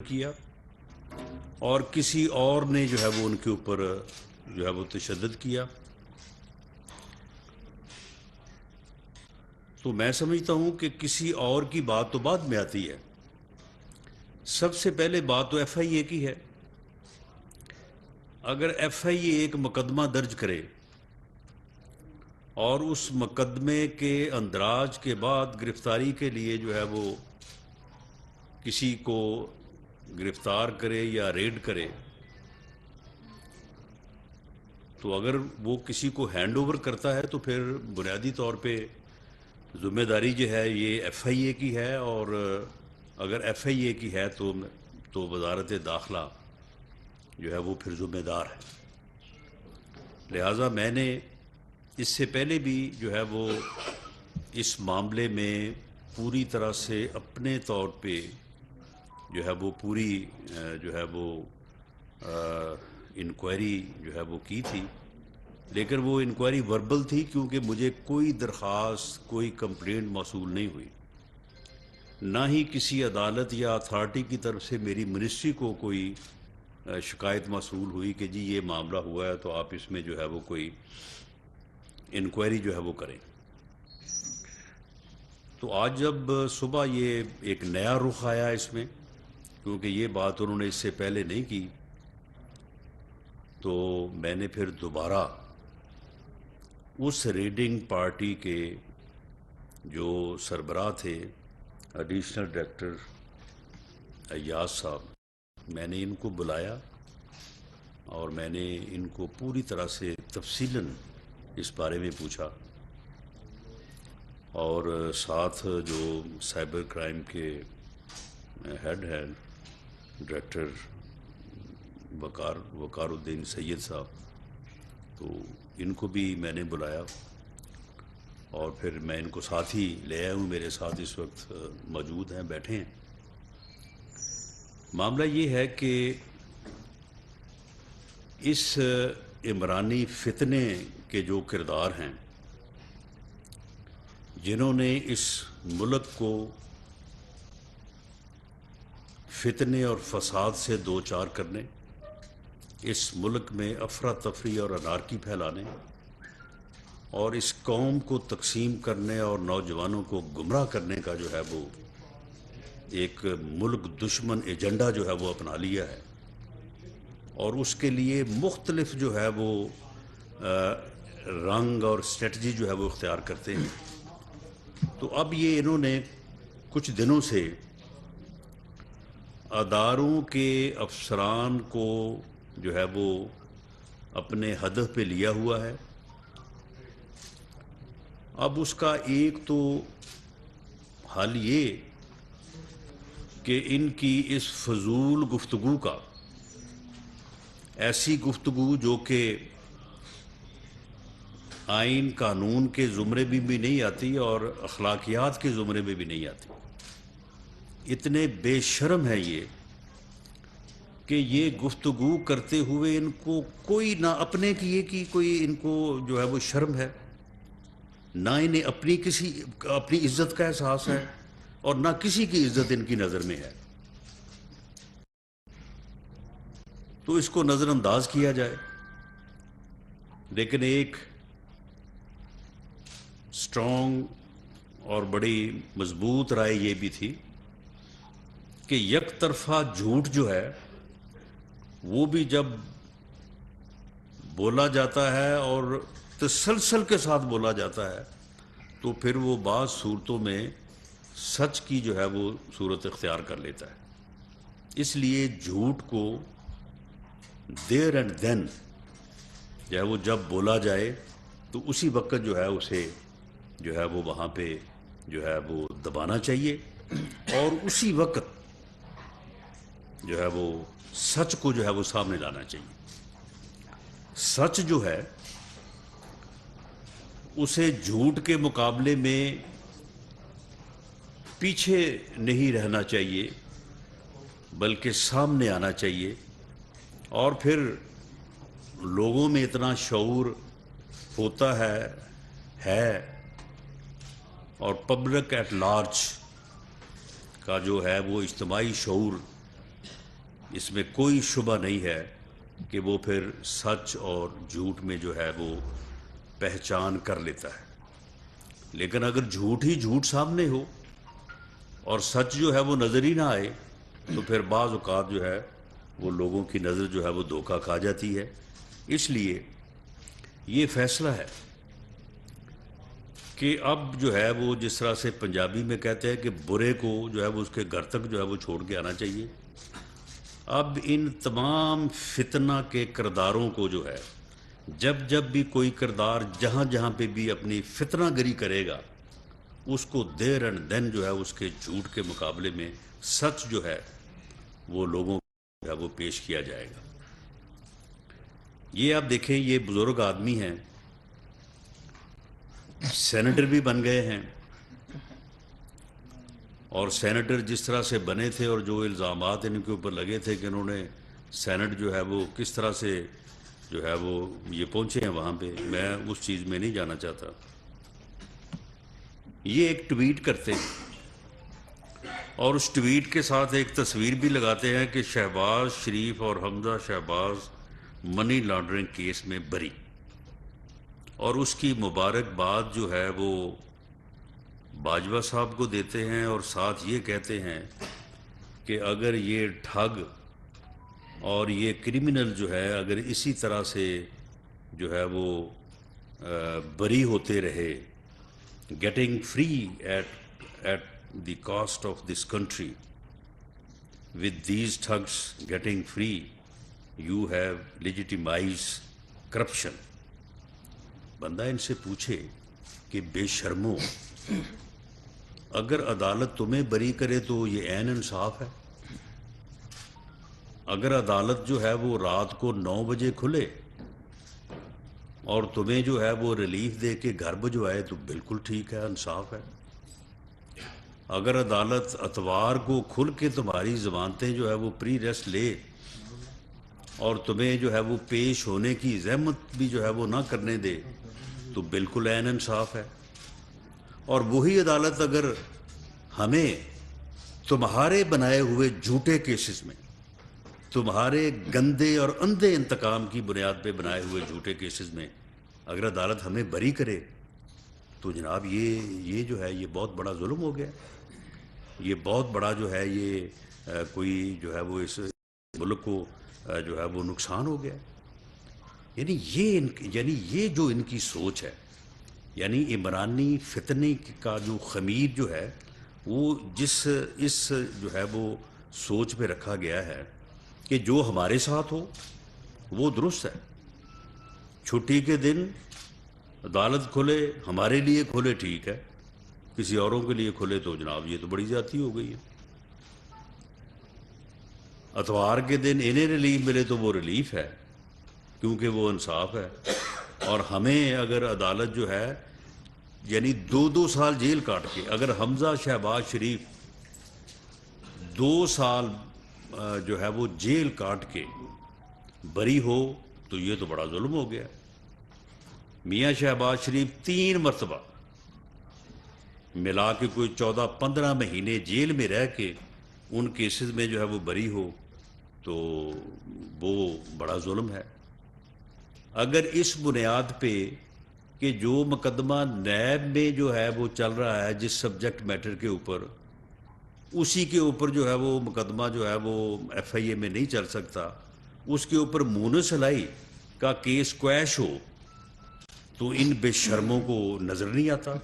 کیا اور کسی اور نے جو ہے وہ ان کے اوپر جو ہے وہ تشدد کیا. تو میں سمجھتا ہوں کہ کسی اور کی بات تو بعد میں آتی ہے. سب سے پہلے بات تو ایف آئی اے کی ہے. اگر ایف آئی اے ایک مقدمہ درج کرے اور اس مقدمے کے اندراج کے بعد گرفتاری کے لیے جو ہے وہ کسی کو گرفتار کرے یا ریڈ کرے، تو اگر وہ کسی کو ہینڈ اوور کرتا ہے تو پھر بنیادی طور پہ ذمہ داری جو ہے یہ ایف آئی اے کی ہے. اور اگر ایف آئی اے کی ہے تو وزارت داخلہ جو ہے وہ پھر ذمہ دار ہے. لہٰذا میں نے اس سے پہلے بھی جو ہے وہ اس معاملے میں پوری طرح سے اپنے طور پہ جو ہے وہ پوری جو ہے وہ انکوائری جو ہے وہ کی تھی. لیکن وہ انکوائری وربل تھی کیونکہ مجھے کوئی درخواست، کوئی کمپلینٹ موصول نہیں ہوئی، نہ ہی کسی عدالت یا اتھارٹی کی طرف سے میری منسٹری کو کوئی شکایت موصول ہوئی کہ جی یہ معاملہ ہوا ہے تو آپ اس میں جو ہے وہ کوئی انکوائری جو ہے وہ کریں. تو آج جب صبح یہ ایک نیا رخ آیا اس میں، کیونکہ یہ بات انہوں نے اس سے پہلے نہیں کی، تو میں نے پھر دوبارہ اس ریڈنگ پارٹی کے جو سربراہ تھے ایڈیشنل ڈائریکٹر ایاز صاحب، میں نے ان کو بلایا اور میں نے ان کو پوری طرح سے تفصیلاً اس بارے میں پوچھا. اور ساتھ جو سائبر کرائم کے ہیڈ ہیں ڈائریکٹر وقار الدین سید صاحب، تو ان کو بھی میں نے بلایا اور پھر میں ان کو ساتھ ہی لے آیا ہوں. میرے ساتھ اس وقت موجود ہیں، بیٹھے ہیں. معاملہ یہ ہے کہ اس عمرانی فتنے کے جو کردار ہیں، جنہوں نے اس ملک کو فتنے اور فساد سے دوچار کرنے، اس ملک میں افراتفری اور انارکی پھیلانے اور اس قوم کو تقسیم کرنے اور نوجوانوں کو گمراہ کرنے کا جو ہے وہ ایک ملک دشمن ایجنڈا جو ہے وہ اپنا لیا ہے، اور اس کے لیے مختلف جو ہے وہ رنگ اور اسٹریٹجی جو ہے وہ اختیار کرتے ہیں. تو اب یہ انہوں نے کچھ دنوں سے اداروں کے افسران کو جو ہے وہ اپنے ہدف پہ لیا ہوا ہے. اب اس کا ایک تو حل یہ کہ ان کی اس فضول گفتگو کا، ایسی گفتگو جو کہ آئین قانون کے زمرے میں بھی نہیں آتی اور اخلاقیات کے زمرے میں بھی نہیں آتی، اتنے بے شرم ہے یہ کہ یہ گفتگو کرتے ہوئے ان کو کوئی نہ اپنے کیے کی کوئی ان کو جو ہے وہ شرم ہے، نہ انہیں اپنی عزت کا احساس ہے، اور نہ کسی کی عزت ان کی نظر میں ہے. تو اس کو نظر انداز کیا جائے. لیکن ایک سٹرونگ اور بڑی مضبوط رائے یہ بھی تھی کہ یک طرفہ جھوٹ جو ہے وہ بھی جب بولا جاتا ہے اور تسلسل کے ساتھ بولا جاتا ہے تو پھر وہ بعض صورتوں میں سچ کی جو ہے وہ صورت اختیار کر لیتا ہے. اس لیے جھوٹ کو دیر اینڈ دین جو ہے وہ جب بولا جائے تو اسی وقت جو ہے اسے جو ہے وہ وہاں پہ جو ہے وہ دبانا چاہیے، اور اسی وقت جو ہے وہ سچ کو جو ہے وہ سامنے لانا چاہیے. سچ جو ہے اسے جھوٹ کے مقابلے میں پیچھے نہیں رہنا چاہیے بلکہ سامنے آنا چاہیے. اور پھر لوگوں میں اتنا شعور ہوتا ہے اور پبلک ایٹ لارج کا جو ہے وہ اجتماعی شعور اس میں کوئی شبہ نہیں ہے کہ وہ پھر سچ اور جھوٹ میں جو ہے وہ پہچان کر لیتا ہے. لیکن اگر جھوٹ ہی جھوٹ سامنے ہو اور سچ جو ہے وہ نظر ہی نہ آئے تو پھر بعض اوقات جو ہے وہ لوگوں کی نظر جو ہے وہ دھوکہ کھا جاتی ہے. اس لیے یہ فیصلہ ہے کہ اب جو ہے وہ جس طرح سے پنجابی میں کہتے ہیں کہ برے کو جو ہے وہ اس کے گھر تک جو ہے وہ چھوڑ کے آنا چاہیے. اب ان تمام فتنہ کے کرداروں کو جو ہے جب بھی کوئی کردار جہاں جہاں پہ بھی اپنی فتنہ گری کرے گا اس کو دیر اینڈ دین جو ہے اس کے جھوٹ کے مقابلے میں سچ جو ہے وہ لوگوں کو جو ہے وہ پیش کیا جائے گا. یہ آپ دیکھیں یہ بزرگ آدمی ہیں, سینیٹر بھی بن گئے ہیں, اور سینیٹر جس طرح سے بنے تھے اور جو الزامات ان کے اوپر لگے تھے کہ انہوں نے سینٹ جو ہے وہ کس طرح سے جو ہے وہ یہ پہنچے ہیں وہاں پہ, میں اس چیز میں نہیں جانا چاہتا. یہ ایک ٹویٹ کرتے ہیں اور اس ٹویٹ کے ساتھ ایک تصویر بھی لگاتے ہیں کہ شہباز شریف اور حمزہ شہباز منی لانڈرنگ کیس میں بری, اور اس کی مبارکباد جو ہے وہ باجوہ صاحب کو دیتے ہیں اور ساتھ یہ کہتے ہیں کہ اگر یہ ٹھگ اور یہ کرمنل جو ہے اگر اسی طرح سے جو ہے وہ بری ہوتے رہے, getting free at the cost of this country, with these thugs getting free you have legitimise corruption. بندہ ان سے پوچھے کہ بے شرمو, اگر عدالت تمہیں بری کرے تو یہ عین انصاف ہے. اگر عدالت جو ہے وہ رات کو 9 بجے کھلے اور تمہیں جو ہے وہ ریلیف دے کے گھر بھجوائے تو بالکل ٹھیک ہے, انصاف ہے. اگر عدالت اتوار کو کھل کے تمہاری ضمانتیں جو ہے وہ پری ریسٹ لے اور تمہیں جو ہے وہ پیش ہونے کی زحمت بھی جو ہے وہ نہ کرنے دے تو بالکل عین انصاف ہے. اور وہی عدالت اگر ہمیں تمہارے بنائے ہوئے جھوٹے کیسز میں, تمہارے گندے اور اندھے انتقام کی بنیاد پہ بنائے ہوئے جھوٹے کیسز میں اگر عدالت ہمیں بری کرے تو جناب یہ جو ہے یہ بہت بڑا ظلم ہو گیا, یہ بہت بڑا جو ہے یہ کوئی جو ہے وہ اس ملک کو جو ہے وہ نقصان ہو گیا. یعنی یہ جو ان کی سوچ ہے, یعنی عمرانی فتنے کا جو خمیر جو ہے وہ اس جو ہے وہ سوچ پہ رکھا گیا ہے کہ جو ہمارے ساتھ ہو وہ درست ہے. چھٹی کے دن عدالت کھلے, ہمارے لیے کھلے ٹھیک ہے, کسی اوروں کے لیے کھلے تو جناب یہ تو بڑی زیادتی ہو گئی ہے. اتوار کے دن انہیں ریلیف ملے تو وہ ریلیف ہے کیونکہ وہ انصاف ہے, اور ہمیں اگر عدالت جو ہے یعنی 2 سال جیل کاٹ کے اگر حمزہ شہباز شریف 2 سال جو ہے وہ جیل کاٹ کے بری ہو تو یہ تو بڑا ظلم ہو گیا. میاں شہباز شریف 3 مرتبہ ملا کے کوئی 14-15 مہینے جیل میں رہ کے ان کیسز میں جو ہے وہ بری ہو تو وہ بڑا ظلم ہے. اگر اس بنیاد پہ کہ جو مقدمہ نیب میں جو ہے وہ چل رہا ہے جس سبجیکٹ میٹر کے اوپر, اسی کے اوپر جو ہے وہ مقدمہ جو ہے وہ ایف آئی اے میں نہیں چل سکتا, اس کے اوپر مونس الائی کا کیس کویش ہو تو ان بے شرموں کو نظر نہیں آتا.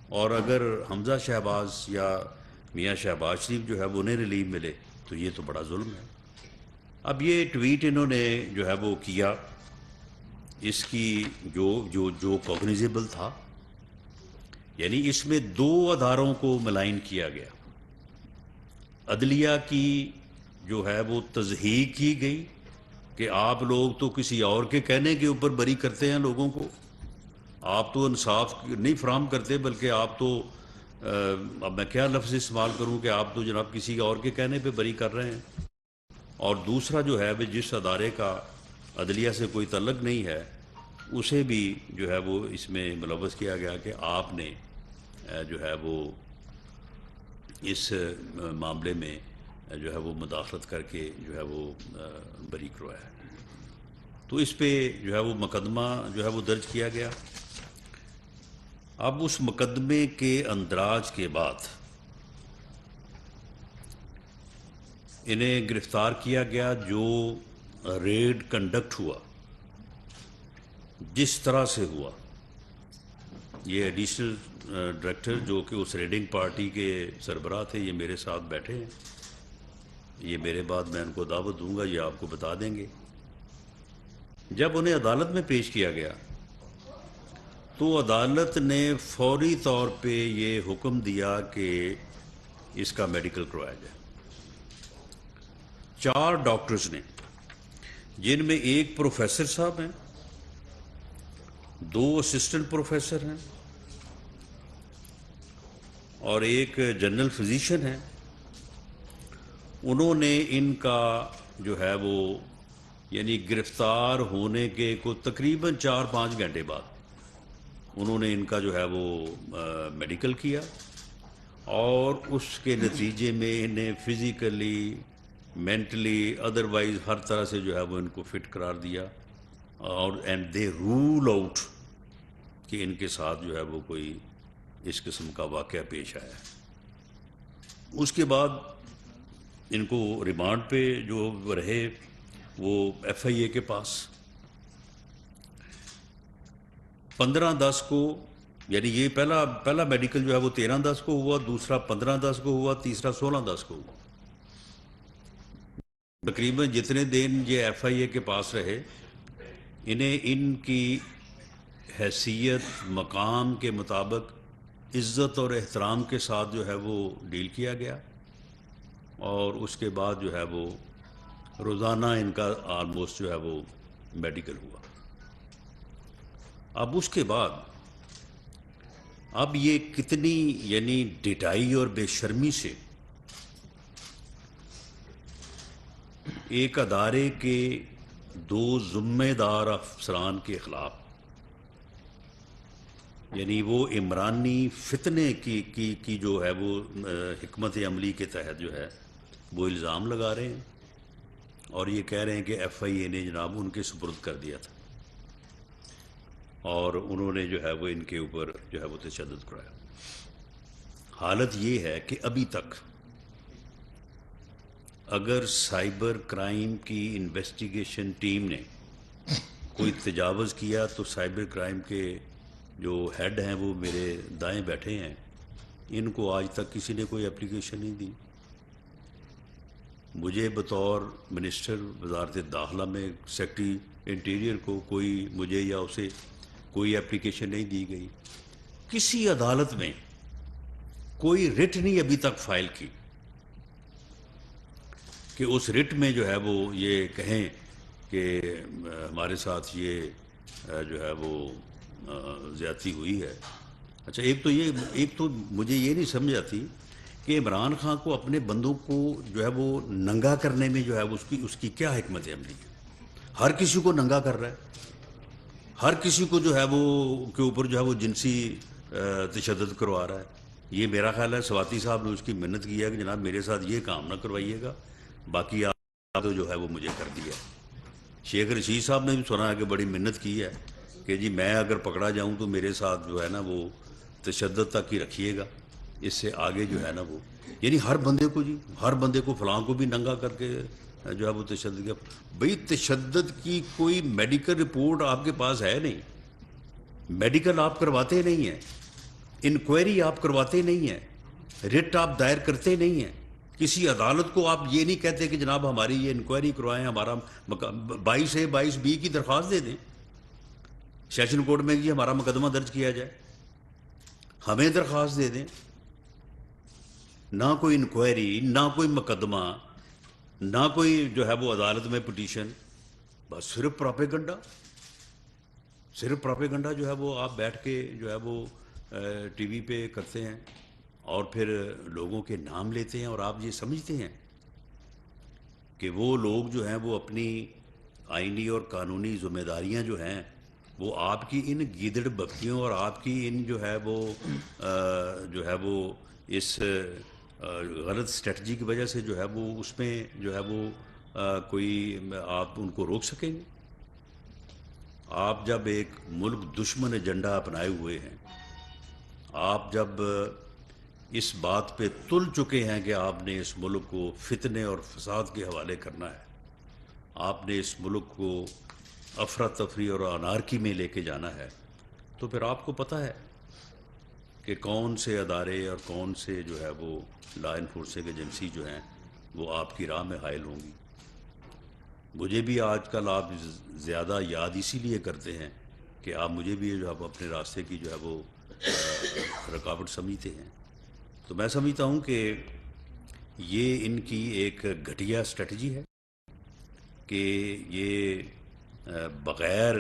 اور اگر حمزہ شہباز یا میاں شہباز شریف جو ہے وہ انہیں ریلیف ملے تو یہ تو بڑا ظلم ہے. اب یہ ٹویٹ انہوں نے جو ہے وہ کیا, اس کی جو کوگنیزیبل تھا, یعنی اس میں 2 اداروں کو ملائن کیا گیا. عدلیہ کی جو ہے وہ تضحیق کی گئی کہ آپ لوگ تو کسی اور کے کہنے کے اوپر بری کرتے ہیں لوگوں کو, آپ تو انصاف نہیں فراہم کرتے بلکہ آپ تو اب میں کیا لفظ استعمال کروں کہ آپ تو جناب کسی اور کے کہنے پہ بری کر رہے ہیں. اور دوسرا جو ہے جس ادارے کا عدلیہ سے کوئی تعلق نہیں ہے اسے بھی جو ہے وہ اس میں ملوث کیا گیا کہ آپ نے جو ہے وہ اس معاملے میں جو ہے وہ مداخلت کر کے جو ہے وہ بری کروایا ہے۔ تو اس پہ جو ہے وہ مقدمہ جو ہے وہ درج کیا گیا۔ اب اس مقدمے کے اندراج کے بعد انہیں گرفتار کیا گیا۔ جو ریڈ کنڈکٹ ہوا، جس طرح سے ہوا، یہ ایڈیشنل ڈائریکٹر جو کہ اس ریڈنگ پارٹی کے سربراہ تھے، یہ میرے ساتھ بیٹھے ہیں، یہ میرے بعد میں ان کو دعوت دوں گا، یہ آپ کو بتا دیں گے۔ جب انہیں عدالت میں پیش کیا گیا تو عدالت نے فوری طور پہ یہ حکم دیا کہ اس کا میڈیکل کروایا جائے۔ 4 ڈاکٹرز نے، جن میں ایک پروفیسر صاحب ہیں، 2 اسسٹنٹ پروفیسر ہیں اور ایک جنرل فزیشین ہے، انہوں نے ان کا جو ہے وہ یعنی گرفتار ہونے کے کو تقریباً 4-5 گھنٹے بعد انہوں نے ان کا جو ہے وہ میڈیکل کیا، اور اس کے نتیجے میں انہیں فزیکلی، مینٹلی، ادروائز ہر طرح سے جو ہے وہ ان کو فٹ قرار دیا، اور اینڈ دے رول آؤٹ کہ ان کے ساتھ جو ہے وہ کوئی اس قسم کا واقعہ پیش آیا ہے۔ اس کے بعد ان کو ریمانڈ پہ جو رہے وہ ایف آئی اے کے پاس 15/10 کو، یعنی یہ پہلا میڈیکل جو ہے وہ 13/10 کو ہوا، دوسرا 15/10 کو ہوا، تیسرا 16/10 کو ہوا۔ تقریباً جتنے دن یہ ایف آئی اے کے پاس رہے، انہیں ان کی حیثیت، مقام کے مطابق عزت اور احترام کے ساتھ جو ہے وہ ڈیل کیا گیا، اور اس کے بعد جو ہے وہ روزانہ ان کا آلموسٹ جو ہے وہ میڈیکل ہوا۔ اب اس کے بعد اب یہ کتنی یعنی ڈٹائی اور بے شرمی سے ایک ادارے کے 2 ذمہ دار افسران کے خلاف، یعنی وہ عمرانی فتنے کی جو ہے وہ حکمت عملی کے تحت جو ہے وہ الزام لگا رہے ہیں، اور یہ کہہ رہے ہیں کہ ایف آئی اے نے جناب ان کے سپرد کر دیا تھا، اور انہوں نے جو ہے وہ ان کے اوپر جو ہے وہ تشدد کرایا۔ حالت یہ ہے کہ ابھی تک اگر سائبر کرائم کی انویسٹیگیشن ٹیم نے کوئی تجاوز کیا تو سائبر کرائم کے جو ہیڈ ہیں وہ میرے دائیں بیٹھے ہیں، ان کو آج تک کسی نے کوئی اپلیکیشن نہیں دی۔ مجھے بطور منسٹر وزارت داخلہ میں سیکرٹری انٹیریئر کو مجھے یا اسے کوئی اپلیکیشن نہیں دی گئی۔ کسی عدالت میں کوئی رٹ نہیں ابھی تک فائل کی کہ اس رٹ میں جو ہے وہ یہ کہیں کہ ہمارے ساتھ یہ جو ہے وہ زیادتی ہوئی ہے۔ اچھا، ایک تو مجھے یہ نہیں سمجھ آتی کہ عمران خان کو اپنے بندوں کو جو ہے وہ ننگا کرنے میں جو ہے اس کی کیا حکمت عملی ہے؟ ہر کسی کو ننگا کر رہا ہے، ہر کسی کو جو ہے وہ کے اوپر جو ہے وہ جنسی تشدد کروا رہا ہے۔ یہ میرا خیال ہے سواتی صاحب نے اس کی منت کی ہے کہ جناب میرے ساتھ یہ کام نہ کروائیے گا، باقی آپ جو ہے وہ مجھے کر دیا۔ شیخ رشید صاحب نے بھی سنا ہے کہ بڑی منت کی ہے کہ جی میں اگر پکڑا جاؤں تو میرے ساتھ جو ہے نا وہ تشدد تک ہی رکھیے گا، اس سے آگے جو ہے نا وہ یعنی ہر بندے کو فلاں کو بھی ننگا کر کے جو ہے وہ تشدد کیا۔ بھئی تشدد کی کوئی میڈیکل رپورٹ آپ کے پاس ہے نہیں، میڈیکل آپ کرواتے نہیں ہیں، انکوائری آپ کرواتے نہیں ہیں، رٹ آپ دائر کرتے نہیں ہیں، کسی عدالت کو آپ یہ نہیں کہتے کہ جناب ہماری یہ انکوائری کروائیں، ہمارا 22A 22B کی درخواست دے دیں سیشن کورٹ میں کہ ہمارا مقدمہ درج کیا جائے، ہمیں درخواست دے دیں۔ نہ کوئی انکوائری، نہ کوئی مقدمہ، نہ کوئی جو ہے وہ عدالت میں پٹیشن، بس صرف پراپیگنڈا جو ہے وہ آپ بیٹھ کے جو ہے وہ ٹی وی پہ کرتے ہیں، اور پھر لوگوں کے نام لیتے ہیں، اور آپ یہ سمجھتے ہیں کہ وہ لوگ جو ہیں وہ اپنی آئینی اور قانونی ذمہ داریاں جو ہیں وہ آپ کی ان گیدڑ بکیوں اور آپ کی ان جو ہے وہ اس غلط اسٹریٹجی کی وجہ سے جو ہے وہ اس میں جو ہے وہ کوئی آپ ان کو روک سکیں گے؟ آپ جب ایک ملک دشمن ایجنڈا اپنائے ہوئے ہیں، آپ جب اس بات پہ تل چکے ہیں کہ آپ نے اس ملک کو فتنے اور فساد کے حوالے کرنا ہے، آپ نے اس ملک کو افراتفری اور انارکی میں لے کے جانا ہے، تو پھر آپ کو پتہ ہے کہ کون سے ادارے اور کون سے جو ہے وہ لا انفورسنگ ایجنسی جو ہیں وہ آپ کی راہ میں حائل ہوں گی۔ مجھے بھی آج کل آپ زیادہ یاد اسی لیے کرتے ہیں کہ آپ مجھے بھی جو ہے اپنے راستے کی جو ہے وہ رکاوٹ سمجھتے ہیں۔ تو میں سمجھتا ہوں کہ یہ ان کی ایک گھٹیا اسٹریٹجی ہے کہ یہ بغیر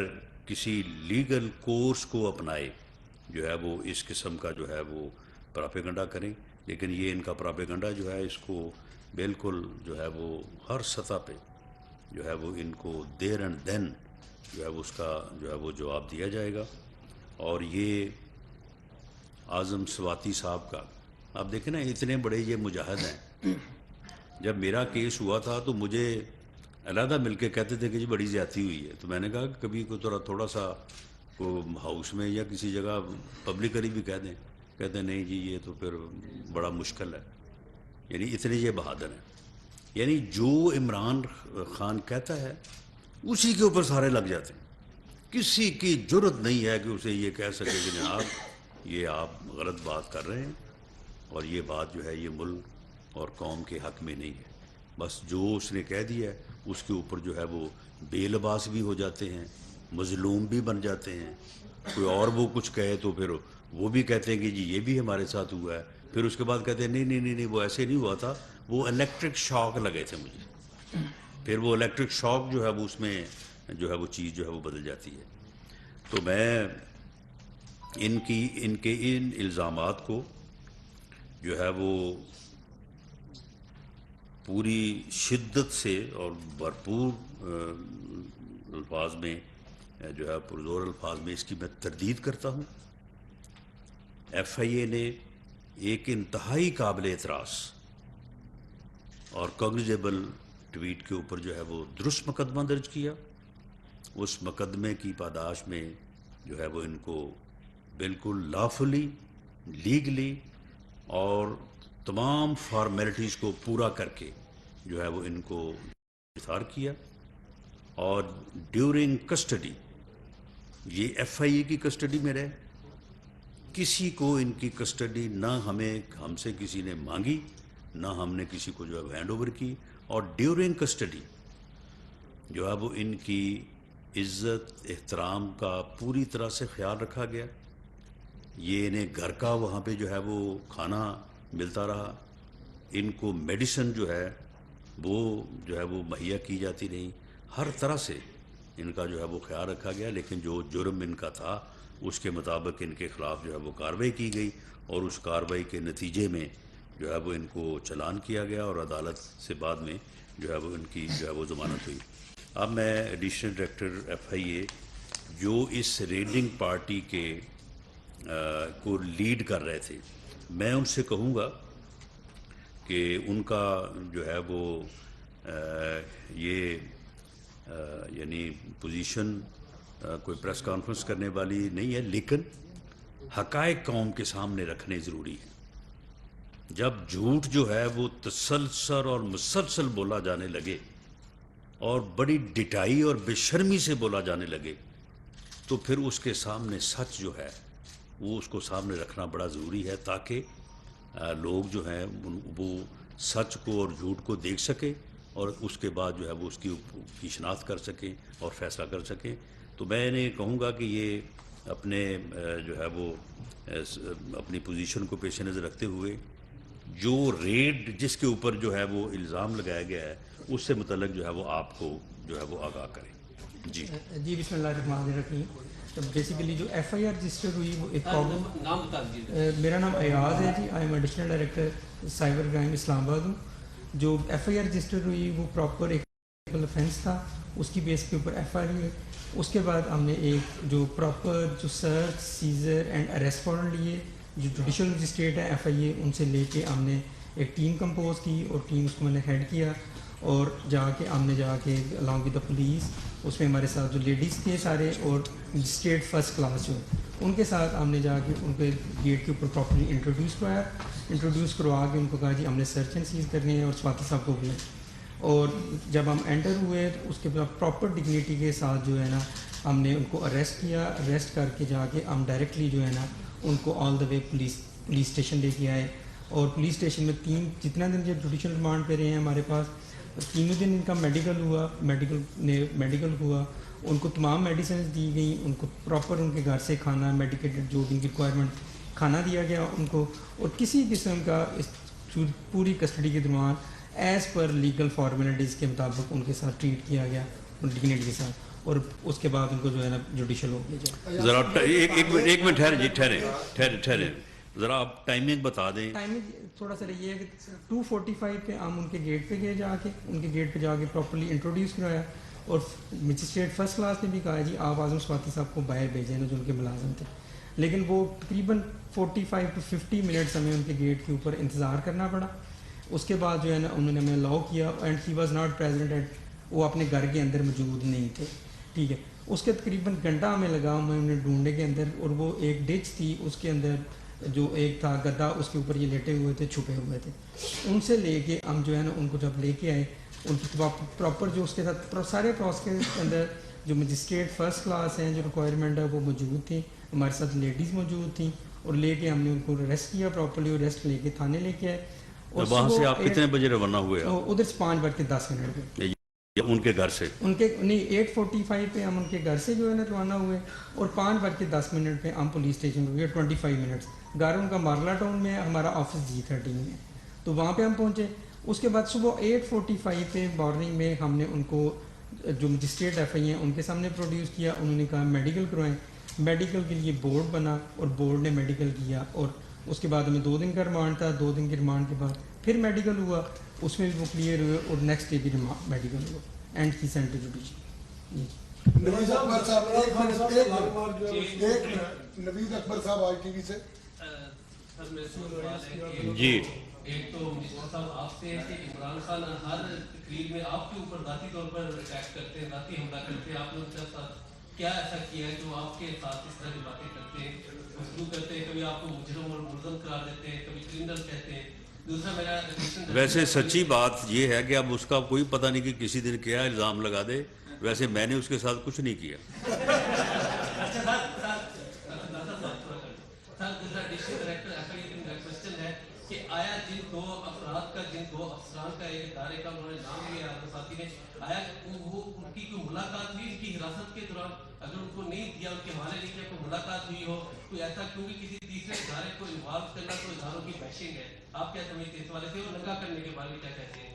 کسی لیگل کورس کو اپنائے جو ہے وہ اس قسم کا جو ہے وہ پراپیگنڈا کریں، لیکن یہ ان کا پراپیگنڈا جو ہے اس کو بالکل جو ہے وہ ہر سطح پہ جو ہے وہ ان کو دیر اینڈ دین جو ہے وہ اس کا جو ہے وہ جواب دیا جائے گا۔ اور یہ اعظم سواتی صاحب کا آپ دیکھیں نا، اتنے بڑے یہ مجاہد ہیں، جب میرا کیس ہوا تھا تو مجھے علیحدہ مل کے کہتے تھے کہ جی بڑی زیادتی ہوئی ہے، تو میں نے کہا کہ کبھی کو تھوڑا سا کو ہاؤس میں یا کسی جگہ پبلکلی بھی کہہ دیں، کہتے ہیں نہیں جی یہ تو پھر بڑا مشکل ہے۔ یعنی اتنے یہ بہادر ہیں، یعنی جو عمران خان کہتا ہے اسی کے اوپر سارے لگ جاتے ہیں، کسی کی جرت نہیں ہے کہ اسے یہ کہہ سکے کہ جناب یہ آپ غلط بات کر رہے ہیں اور یہ بات جو ہے یہ ملک اور قوم کے حق میں نہیں ہے۔ بس جو اس نے کہہ دیا ہے اس کے اوپر جو ہے وہ بے لباس بھی ہو جاتے ہیں، مظلوم بھی بن جاتے ہیں۔ کوئی اور وہ کچھ کہے تو پھر وہ بھی کہتے ہیں کہ جی یہ بھی ہمارے ساتھ ہوا ہے، پھر اس کے بعد کہتے ہیں نہیں وہ ایسے نہیں ہوا تھا، وہ الیکٹرک شاک لگے تھے مجھے، پھر وہ الیکٹرک شاک جو ہے وہ اس میں جو ہے وہ چیز جو ہے وہ بدل جاتی ہے۔ تو میں ان کے ان الزامات کو جو ہے وہ پوری شدت سے اور بھرپور الفاظ میں جو ہے پرزور الفاظ میں اس کی میں تردید کرتا ہوں۔ ایف آئی اے نے ایک انتہائی قابل اعتراض اور کاگنیزیبل ٹویٹ کے اوپر جو ہے وہ درست مقدمہ درج کیا۔ اس مقدمے کی پاداش میں جو ہے وہ ان کو بالکل لافلی، لیگلی اور تمام فارمیلٹیز کو پورا کر کے جو ہے وہ ان کو گرفتار کیا، اور ڈیورنگ کسٹڈی یہ ایف آئی اے کی کسٹڈی میں رہے، کسی کو ان کی کسٹڈی نہ ہم سے کسی نے مانگی، نہ ہم نے کسی کو جو ہے ہینڈ اوور کی، اور ڈیورنگ کسٹڈی جو ہے وہ ان کی عزت احترام کا پوری طرح سے خیال رکھا گیا۔ یہ انہیں گھر کا وہاں پہ جو ہے وہ کھانا ملتا رہا، ان کو میڈیسن جو ہے وہ مہیا کی جاتی رہی، ہر طرح سے ان کا جو ہے وہ خیال رکھا گیا، لیکن جو جرم ان کا تھا اس کے مطابق ان کے خلاف جو ہے وہ کارروائی کی گئی، اور اس کارروائی کے نتیجے میں جو ہے وہ ان کو چلان کیا گیا، اور عدالت سے بعد میں جو ہے وہ ان کی جو ہے وہ ضمانت ہوئی۔ اب میں ایڈیشنل ڈائریکٹر ایف آئی اے جو اس ریڈنگ پارٹی کے کو لیڈ کر رہے تھے، میں ان سے کہوں گا کہ ان کا جو ہے وہ یہ یعنی پوزیشن کوئی پریس کانفرنس کرنے والی نہیں ہے، لیکن حقائق قوم کے سامنے رکھنے ضروری ہے۔ جب جھوٹ جو ہے وہ تسلسل اور مسلسل بولا جانے لگے اور بڑی ڈٹائی اور بے شرمی سے بولا جانے لگے، تو پھر اس کے سامنے سچ جو ہے وہ اس کو سامنے رکھنا بڑا ضروری ہے، تاکہ لوگ جو ہیں وہ سچ کو اور جھوٹ کو دیکھ سکیں، اور اس کے بعد جو ہے وہ اس کی شناخت کر سکیں اور فیصلہ کر سکیں۔ تو میں انہیں کہوں گا کہ یہ اپنے جو ہے وہ اپنی پوزیشن کو پیش نظر رکھتے ہوئے جو ریڈ جس کے اوپر جو ہے وہ الزام لگایا گیا ہے اس سے متعلق جو ہے وہ آپ کو جو ہے وہ آگاہ کریں۔ جی بسم اللہ الرحمن الرحیم۔ بیسیکلی جو ایف آئی آر رجسٹر ہوئی وہ ایک میرا نام ایاز ہے جی، I am additional director cyber crime Islamabad ہوں۔ جو ایف آئی آر رجسٹر ہوئی وہ پراپر ایک افینس تھا، اس کی بیس کے اوپر ایف آئی آر ہوئی۔ اس کے بعد ہم نے ایک جو پراپر جو search seizure and arrest warrant لیے، جو جوڈیشل مجسٹریٹ ہے ایف آئی اے ان سے لے کے ہم نے ایک ٹیم کمپوز کی اور ٹیم اس کو میں نے ہیڈ کیا اور ہم نے جا کے along with the پولیس اس میں ہمارے ساتھ جو لیڈیز تھے سارے اور اسٹیٹ فرسٹ کلاس جو ان کے ساتھ ہم نے جا کے ان کے گیٹ کے اوپر پراپرلی انٹروڈیوس کروا کے ان کو کہا جی ہم نے سرچ اینڈ سیز کرنے ہیں اور سواتی صاحب کو بلائیں. اور جب ہم انٹر ہوئے تو اس کے بعد پراپر ڈگنیٹی کے ساتھ جو ہے نا ہم نے ان کو اریسٹ کیا. اریسٹ کر کے جا کے ہم ڈائریکٹلی جو ہے نا ان کو آل دا وے پولیس اسٹیشن لے کے آئے. اور پولیس اسٹیشن میں جتنا دن جب جوڈیشل ریمانڈ پہ رہے ہیں ہمارے پاس تینوں دن ان کا میڈیکل ہوا. ان کو تمام میڈیسنز دی گئیں, ان کو پراپر ان کے گھر سے کھانا میڈیکیٹڈ جو ان کی ریکوائرمنٹ کھانا دیا گیا ان کو, اور کسی قسم کا اس پوری کسٹڈی کے دوران ایز پر لیگل فارمیلٹیز کے مطابق ان کے ساتھ ٹریٹ کیا گیا ڈگنیٹی کے ساتھ. اور اس کے بعد ان کو جو ہے نا جوڈیشل ہو گیا. ذرا ایک منٹ ٹھہرے جی, ٹھہرے ذرا آپ ٹائمنگ بتا دیں. ٹائمنگ تھوڑا سا یہ ہے کہ 2:45 پہ ہم ان کے گیٹ پہ گئے, جا کے ان کے گیٹ پہ جا کے پراپرلی انٹروڈیوس کرایا. اور مجسٹریٹ فرسٹ کلاس نے بھی کہا جی آپ اعظم سواتی صاحب کو باہر بھیجیں نا جو ان کے ملازم تھے. لیکن وہ تقریباً 45 to 50 منٹس ہمیں ان کے گیٹ کے اوپر انتظار کرنا پڑا. اس کے بعد جو ہے نا انہوں نے ہمیں الاؤ کیا and he was not present at, وہ اپنے گھر کے اندر موجود نہیں تھے. ٹھیک ہے, اس کے تقریباً گھنٹہ ہمیں لگا ہمیں انہیں ڈھونڈنے کے اندر. اور وہ ایک ڈچ تھی اس کے اندر جو ایک تھا گدا, اس کے اوپر یہ لیٹے ہوئے تھے, چھپے ہوئے تھے. ان سے لے کے ہم جو ہے نا ان کو جب لے کے آئے ان کی پراپر جو اس کے ساتھ سارے پروسیس کے اندر جو مجسٹریٹ فرسٹ کلاس ہیں جو ریکوائرمنٹ ہے وہ موجود تھیں, ہمارے ساتھ لیڈیز موجود تھیں. اور لے کے ہم نے ان کو ریسٹ کیا پراپرلی, اور ریسٹ لے کے تھانے لے کے آئے. اور وہاں سے آپ کتنے بجے روانہ ہوئے؟ ادھر سے 5:10 پہ ان کے گھر سے نہیں 8:45 پہ ہم ان کے گھر سے جو ہے نا روانہ ہوئے. اور 5:10 پہ ہم پولیس اسٹیشن ہو گئے. 25 منٹس گھر ان کا مارلا ٹاؤن میں ہے, ہمارا آفس G13 میں, تو وہاں پہ ہم پہنچے. اس کے بعد صبح 8:45 پہ مارننگ میں ہم نے ان کو جو مجسٹریٹ FI ہیں ان کے سامنے پروڈیوس کیا. انہوں نے کہا میڈیکل کروائیں. میڈیکل کے لیے بورڈ بنا اور بورڈ نے میڈیکل کیا. اور اس کے بعد ہمیں 2 دن کا ریمانڈ تھا. 2 دن کے ریمانڈ کے بعد پھر میڈیکل ہوا, اس میں بھی وہ کلیئر ہوئے. اور نیکسٹ ڈے بھی میڈیکل ہوا اینڈ کی سینٹر جوڈیشل. نوید اکبر صاحب ITV سے جی. ایک تو مجھے صاحب آپ سے ہے کہ عمران خان ہر تقریر میں آپ کے اوپر ذاتی طور پر اٹیک کرتے ہیں, ذاتی حملہ کرتے ہیں. آپ نے ان کے ساتھ کیا ایسا کیا ہے جو آپ کے ساتھ اس طرح کی باتیں کرتے ہیں, گفتگو کرتے ہیں, کبھی آپ کو مجرم اور ملزم قرار دیتے ہیں, کبھی کرمنل کہتے ہیں. دوسرا میرا ویسے سچی بات یہ ہے کہ اب اس کا کوئی پتہ نہیں کہ کسی دن کیا الزام لگا دے. ویسے میں نے اس کے ساتھ کچھ نہیں کیا. کہ آیا جن 2 افراد کا جن 2 افسران کا ایک ادارے کا انہوں نے نام لیا ساتھی نے, آیا وہ ان کی کوئی ملاقات ہوئی ان کی حراست کے دوران؟ اگر ان کو نہیں دیا, ان کے حوالے نہیں کیا, کوئی ملاقات ہوئی ہو, کوئی ایسا کیونکہ کسی تیسرے ادارے کو انوالو کرنا تو اداروں کی بیشنگ ہے, آپ کیا سمجھتے ہیں اس والے سے؟ اور ننگا کرنے کے بارے میں کیا کہتے ہیں؟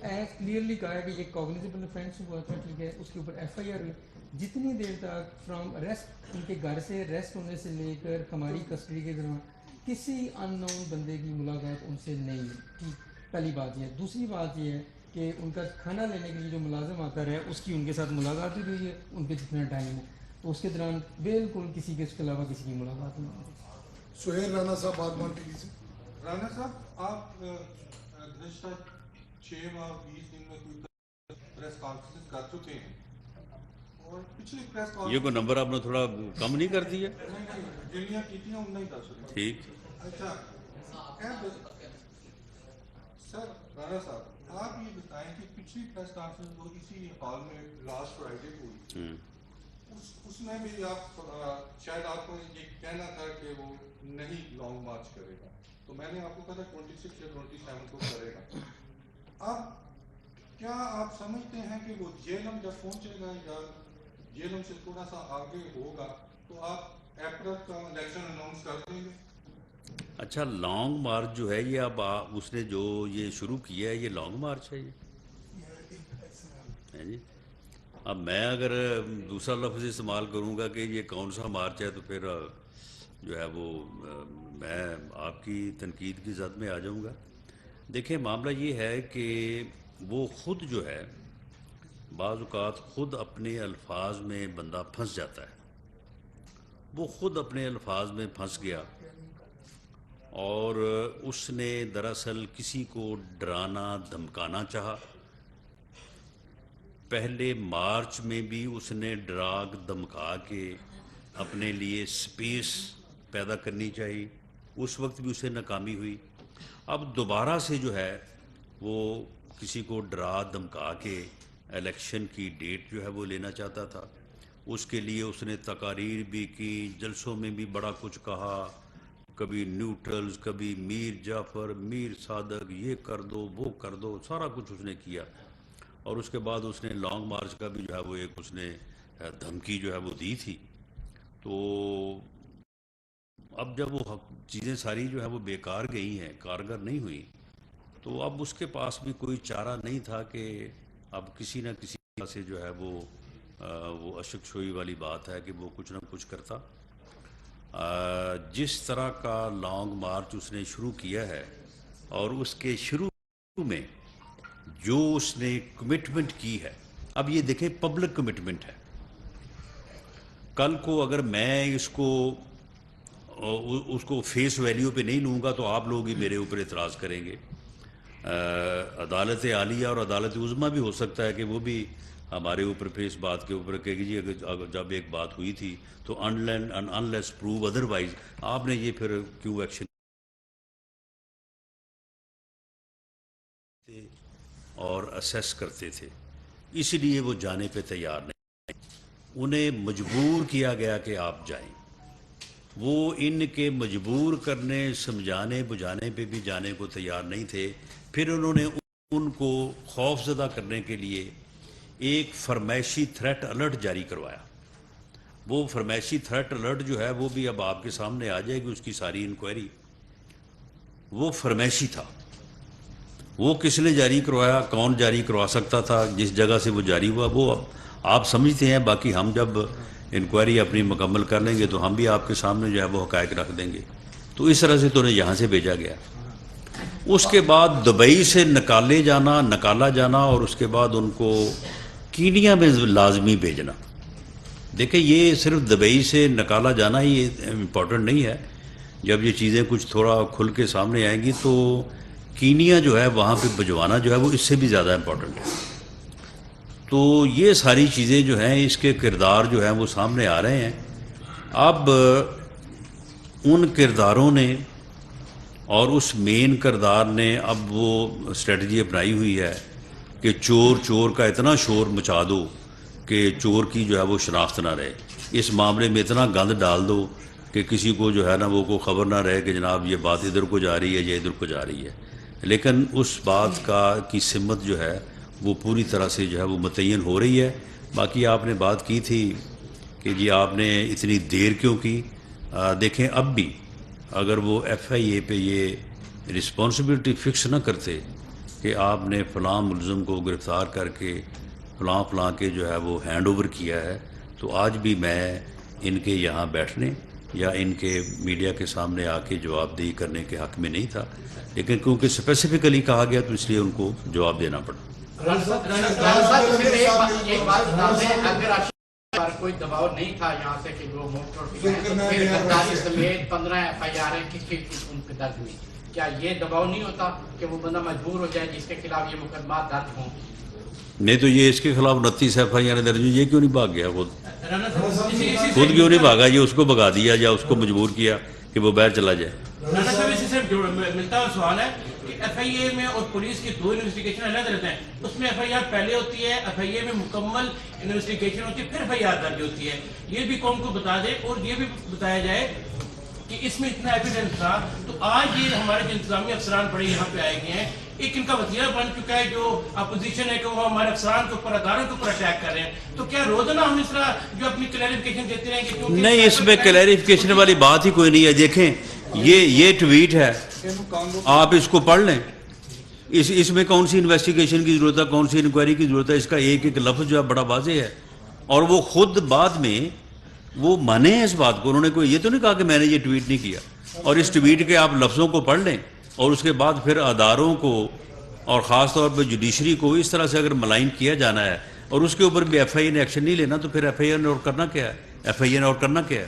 ایز کلیئرلی کہا ہے کہ یہ کوگنیزیبل offense ہوا تھا. ٹھیک ہے, اس کے اوپر FIR ہوئی. جتنی دیر تک فرام ریسٹ ان کے گھر سے ریسٹ ہونے سے لے کر ہماری کسٹڈی کے دوران کسی ان نون بندے کی ملاقات ان سے نہیں ہوئی. پہلی بات یہ ہے. دوسری بات یہ ہے کہ ان کا کھانا لینے کے لیے جو ملازم آتا رہا اس کی ان کے ساتھ ملاقات بھی ہوئی ہے ان کے جتنا ٹائم ہے, تو اس کے دوران بالکل کسی کے اس کے علاوہ کسی کی ملاقات نہیں ہوئی. سہیل رانا صاحب بادمان TV سے. رانا صاحب آپ گزشتہ 6 ماہ 20 دن میں کوئی پریس کانفرنس کر چکے ہیں, اور پچھلی پریس کانفرنس یہ کوئی نمبر آپ نے تھوڑا کم نہیں کر دیا؟ جنیاں کیتیاں ان نہیں دس رہے. ٹھیک. اچھا سر رانا صاحب آپ یہ بتائیں کہ پچھلی پریس کانفرنس وہ اسی ہال میں لاسٹ فرائیڈے کو ہوئی, اس میں بھی آپ شاید آپ کو یہ کہنا تھا کہ وہ نہیں لانگ مارچ کرے گا, تو میں نے آپ کو کہا تھا 26 یا 27 کو کرے گا. اب کیا آپ سمجھتے ہیں کہ وہ جیلم جب پہنچے گا یا جیلم سے تھوڑا سا آگے ہوگا تو آپ اپریل کا الیکشن اناؤنس کر دیں گے؟ اچھا, لانگ مارچ جو ہے یہ اب اس نے جو یہ شروع کیا ہے یہ لانگ مارچ ہے یہ جی. اب میں اگر دوسرا لفظ استعمال کروں گا کہ یہ کون سا مارچ ہے تو پھر جو ہے وہ میں آپ کی تنقید کی زد میں آ جاؤں گا. دیکھیں معاملہ یہ ہے کہ وہ خود جو ہے بعض اوقات خود اپنے الفاظ میں بندہ پھنس جاتا ہے. وہ خود اپنے الفاظ میں پھنس گیا اور اس نے دراصل کسی کو ڈرانا دھمکانا چاہا. پہلے مارچ میں بھی اس نے ڈراگ دھمکا کے اپنے لیے سپیس پیدا کرنی چاہیے, اس وقت بھی اسے ناکامی ہوئی. اب دوبارہ سے جو ہے وہ کسی کو ڈرا دھمکا کے الیکشن کی ڈیٹ جو ہے وہ لینا چاہتا تھا. اس کے لیے اس نے تقاریر بھی کی, جلسوں میں بھی بڑا کچھ کہا, کبھی نیوٹرلز, کبھی میر جعفر, میر صادق, یہ کر دو وہ کر دو, سارا کچھ اس نے کیا. اور اس کے بعد اس نے لانگ مارچ کا بھی جو ہے وہ ایک اس نے دھمکی جو ہے وہ دی تھی. تو اب جب وہ چیزیں ساری جو ہے وہ بیکار گئی ہیں, کارگر نہیں ہوئی, تو اب اس کے پاس بھی کوئی چارہ نہیں تھا کہ اب کسی نہ کسی طرح سے جو ہے وہ اشک شوئی والی بات ہے کہ وہ کچھ نہ کچھ کرتا. جس طرح کا لانگ مارچ اس نے شروع کیا ہے اور اس کے شروع میں جو اس نے کمٹمنٹ کی ہے, اب یہ دیکھیں پبلک کمٹمنٹ ہے. کل کو اگر میں اس کو فیس ویلیو پہ نہیں لوں گا تو آپ لوگ ہی میرے اوپر اعتراض کریں گے. عدالت عالیہ اور عدالت عظمیٰ بھی ہو سکتا ہے کہ وہ بھی ہمارے اوپر پہ اس بات کے اوپر کہ جی اگر جب ایک بات ہوئی تھی تو انلیس پروو ادروائز آپ نے یہ پھر کیوں ایکشن اور اسیس کرتے تھے, اس لیے وہ جانے پہ تیار نہیں. انہیں مجبور کیا گیا کہ آپ جائیں. وہ ان کے مجبور کرنے, سمجھانے بجھانے پہ بھی جانے کو تیار نہیں تھے. پھر انہوں نے ان کو خوف زدہ کرنے کے لیے ایک فرمائشی تھریٹ الرٹ جاری کروایا. وہ فرمائشی تھریٹ الرٹ جو ہے وہ بھی اب آپ کے سامنے آ جائے گی, اس کی ساری انکوائری. وہ فرمائشی تھا, وہ کس نے جاری کروایا, کون جاری کروا سکتا تھا, جس جگہ سے وہ جاری ہوا وہ آپ سمجھتے ہیں. باقی ہم جب انکوائری اپنی مکمل کر لیں گے تو ہم بھی آپ کے سامنے جو ہے وہ حقائق رکھ دیں گے. تو اس طرح سے تو انہیں یہاں سے بھیجا گیا. اس کے بعد دبئی سے نکالا جانا اور اس کے بعد ان کو کینیا میں لازمی بھیجنا. دیکھیں یہ صرف دبئی سے نکالا جانا ہی امپورٹنٹ نہیں ہے. جب یہ چیزیں کچھ تھوڑا کھل کے سامنے آئیں گی تو کینیا جو ہے وہاں پہ بھجوانا جو ہے وہ اس سے بھی زیادہ امپورٹنٹ ہے. تو یہ ساری چیزیں جو ہیں اس کے کردار جو ہیں وہ سامنے آ رہے ہیں. اب ان کرداروں نے اور اس مین کردار نے اب وہ اسٹریٹجی اپنائی ہوئی ہے کہ چور کا اتنا شور مچا دو کہ چور کی جو ہے وہ شناخت نہ رہے. اس معاملے میں اتنا گند ڈال دو کہ کسی کو جو ہے نا وہ کو خبر نہ رہے کہ جناب یہ بات ادھر کو جا رہی ہے یا ادھر کو جا رہی ہے. لیکن اس بات کی سمت جو ہے وہ پوری طرح سے جو ہے وہ متعین ہو رہی ہے. باقی آپ نے بات کی تھی کہ جی آپ نے اتنی دیر کیوں کی. دیکھیں اب بھی اگر وہ ایف آئی اے پہ یہ رسپانسبلٹی فکس نہ کرتے کہ آپ نے فلاں ملزم کو گرفتار کر کے فلاں کے جو ہے وہ ہینڈ اوور کیا ہے, تو آج بھی میں ان کے یہاں بیٹھنے یا ان کے میڈیا کے سامنے آ کے جواب دہی کرنے کے حق میں نہیں تھا. لیکن کیونکہ اسپیسیفکلی کہا گیا تو اس لیے ان کو جواب دینا پڑا. کوئی دباؤ نہیں تھا یہاں سے کہ وہ موقع سمیت 15 FIR کی درج ہوئی, کیا یہ دباؤ نہیں ہوتا کہ وہ بندہ مجبور ہو جائے جس کے خلاف یہ مقدمات درج ہوں؟ نہیں تو یہ اس کے خلاف 29 FIR درج ہوئی, یہ کیوں نہیں بھاگ گیا خود کیوں نہیں بھاگا؟ یہ اس کو بھگا دیا یا اس کو مجبور کیا کہ وہ باہر چلا جائے. رانا صاحب اس سے ملتا ہوا سوال ہے کہ ایف آئی اے میں اور پولیس کی دو انویسٹیگیشن الگ رہتے ہیں. اس میں ایف آئی آر پہلے ہوتی ہے, ایف آئی اے میں مکمل انویسٹیگیشن ہوتی ہے, پھر ایف آئی آر درج ہوتی ہے. یہ بھی قوم کو بتا دے اور یہ بھی بتایا جائے کہ اس میں اتنا ایویڈنس تھا. تو آج یہ ہمارے جو انتظامی افسران بڑے یہاں پہ آئے گئے ہیں, ایک ان کا وتیرہ بن چکا ہے جو اپوزیشن ہے کہ وہ ہمارے افسران کے اوپر, اداروں کے اوپر اٹیک کر رہے ہیں. تو کیا روزانہ ہم اس طرح جو اپنی کلیریفیکیشن دیتے رہیں کہ نہیں, اس میں کلیریفیکیشن والی بات ہی کوئی نہیں ہے. دیکھیں یہ ٹویٹ ہے, آپ اس کو پڑھ لیں. اس میں کون سی انویسٹیگیشن کی ضرورت ہے, کون سی انکوائری کی ضرورت ہے؟ اس کا ایک لفظ جو ہے بڑا واضح ہے. اور وہ خود بعد میں وہ مانے ہیں اس بات کو. انہوں نے کوئی یہ تو نہیں کہا کہ میں نے یہ ٹویٹ نہیں کیا. اور اس ٹویٹ کے آپ لفظوں کو پڑھ لیں اور اس کے بعد پھر اداروں کو اور خاص طور پہ جوڈیشری کو اس طرح سے اگر ملائن کیا جانا ہے اور اس کے اوپر بھی ایف آئی اے نے ایکشن نہیں لینا تو پھر ایف آئی اے نے اور کرنا کیا ہے؟ ایف آئی اے نے اور کرنا کیا ہے؟